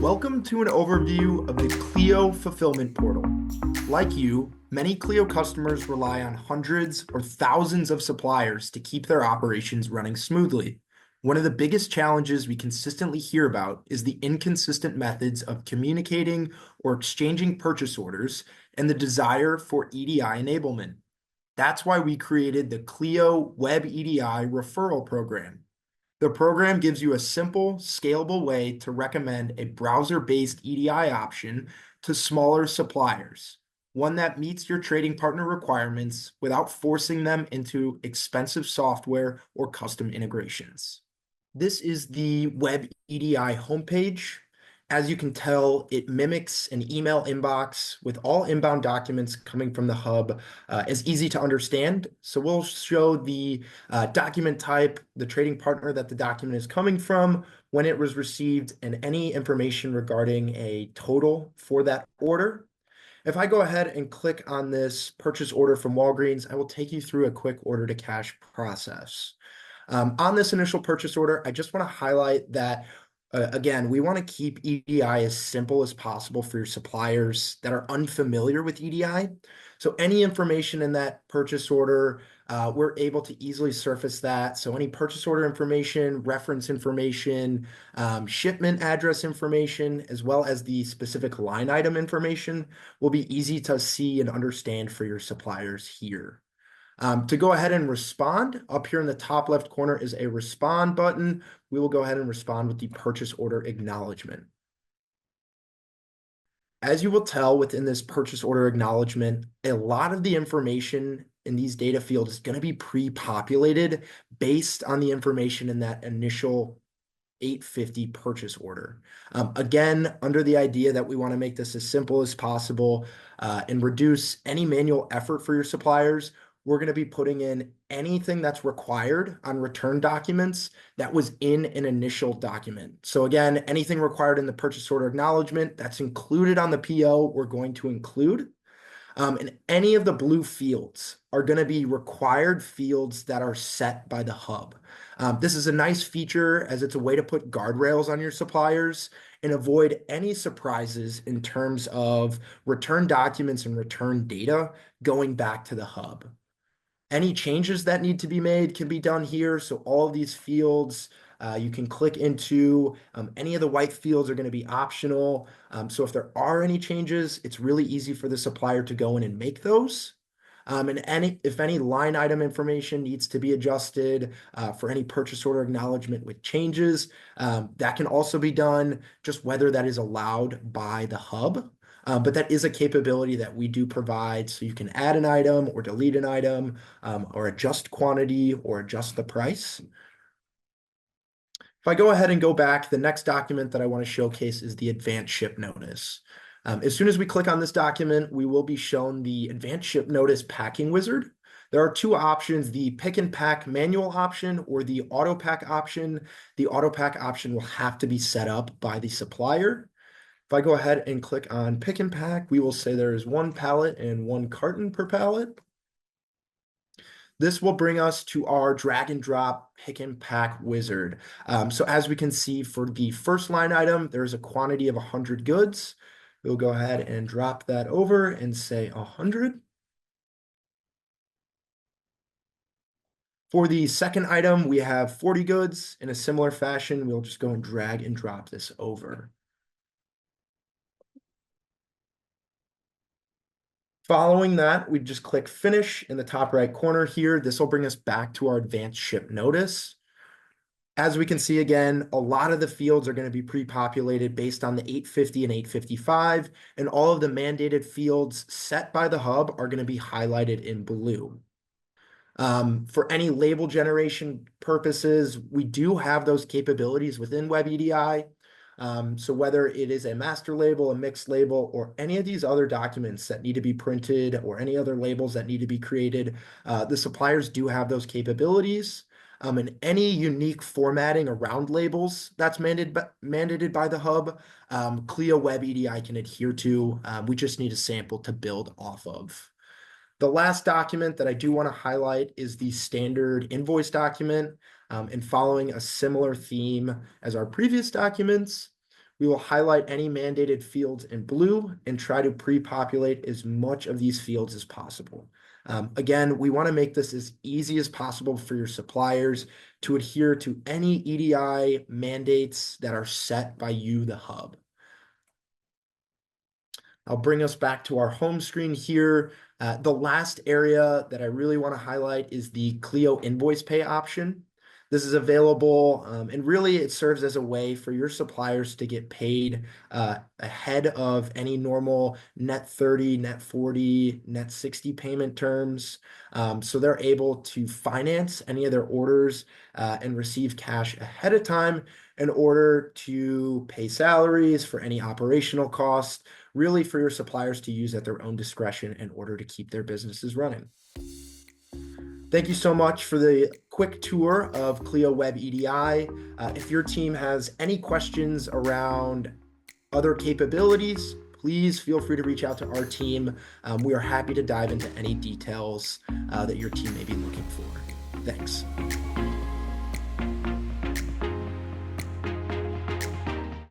Welcome to an overview of the Cleo Fulfillment Portal. Like you, many Cleo customers rely on hundreds or thousands of suppliers to keep their operations running smoothly. One of the biggest challenges we consistently hear about is the inconsistent methods of communicating or exchanging purchase orders and the desire for EDI enablement. That's why we created the Cleo WebEDI referral program. The program gives you a simple, scalable way to recommend a browser-based EDI option to smaller suppliers, one that meets your trading partner requirements without forcing them into expensive software or custom integrations. This is the WebEDI homepage. As you can tell, it mimics an email inbox with all inbound documents coming from the hub as easy to understand. So we'll show the document type, the trading partner that the document is coming from, when it was received, and any information regarding a total for that order. If I go ahead and click on this purchase order from Walgreens, I will take you through a quick order to cash process. On this initial purchase order, I just want to highlight that again, we want to keep EDI as simple as possible for your suppliers that are unfamiliar with EDI. So any information in that purchase order, we're able to easily surface that. So any purchase order information, reference information, shipment address information, as well as the specific line item information will be easy to see and understand for your suppliers here. To go ahead and respond, up here in the top left corner is a respond button. We will go ahead and respond with the purchase order acknowledgement. As you will tell within this purchase order acknowledgement, a lot of the information in these data fields is going to be pre-populated based on the information in that initial 850 purchase order. Again, under the idea that we want to make this as simple as possible and reduce any manual effort for your suppliers, we're going to be putting in anything that's required on return documents that was in an initial document. So again, anything required in the purchase order acknowledgement that's included on the PO, we're going to include. And any of the blue fields are going to be required fields that are set by the hub. This is a nice feature as it's a way to put guardrails on your suppliers and avoid any surprises in terms of return documents and return data going back to the hub. Any changes that need to be made can be done here. So all of these fields, you can click into. Any of the white fields are going to be optional. So if there are any changes, it's really easy for the supplier to go in and make those. And if any line item information needs to be adjusted for any purchase order acknowledgement with changes, that can also be done, just whether that is allowed by the hub. But that is a capability that we do provide. So you can add an item or delete an item or adjust quantity or adjust the price. If I go ahead and go back, the next document that I want to showcase is the advanced ship notice. As soon as we click on this document, we will be shown the advanced ship notice packing wizard. There are two options, the pick and pack manual option or the auto pack option. The auto pack option will have to be set up by the supplier. If I go ahead and click on pick and pack, we will say there is one pallet and one carton per pallet. This will bring us to our drag and drop pick and pack wizard. So as we can see for the first line item, there's a quantity of 100 goods. We'll go ahead and drop that over and say 100. For the second item, we have 40 goods. In a similar fashion, we'll just go and drag and drop this over. Following that, we just click Finish in the top right corner here. This will bring us back to our advanced ship notice. As we can see again, a lot of the fields are going to be pre-populated based on the 850 and 855, and all of the mandated fields set by the hub are going to be highlighted in blue. For any label generation purposes, we do have those capabilities within WebEDI. So whether it is a master label, a mixed label, or any of these other documents that need to be printed or any other labels that need to be created, the suppliers do have those capabilities. And any unique formatting around labels that's mandated by the hub, Cleo WebEDI can adhere to. We just need a sample to build off of. The last document that I do want to highlight is the standard invoice document. And following a similar theme as our previous documents, We will highlight any mandated fields in blue and try to pre-populate as much of these fields as possible. Again, we want to make this as easy as possible for your suppliers to adhere to any EDI mandates that are set by you, the hub. I'll bring us back to our home screen here. The last area that I really want to highlight is the Cleo InvoicePay option. This is available, and really it serves as a way for your suppliers to get paid ahead of any normal net 30, net 40, net 60 payment terms. So they're able to finance any of their orders and receive cash ahead of time in order to pay salaries for any operational costs, really for your suppliers to use at their own discretion in order to keep their businesses running. Thank you so much for the quick tour of Cleo WebEDI. If your team has any questions around other capabilities, please feel free to reach out to our team. We are happy to dive into any details that your team may be looking for. Thanks.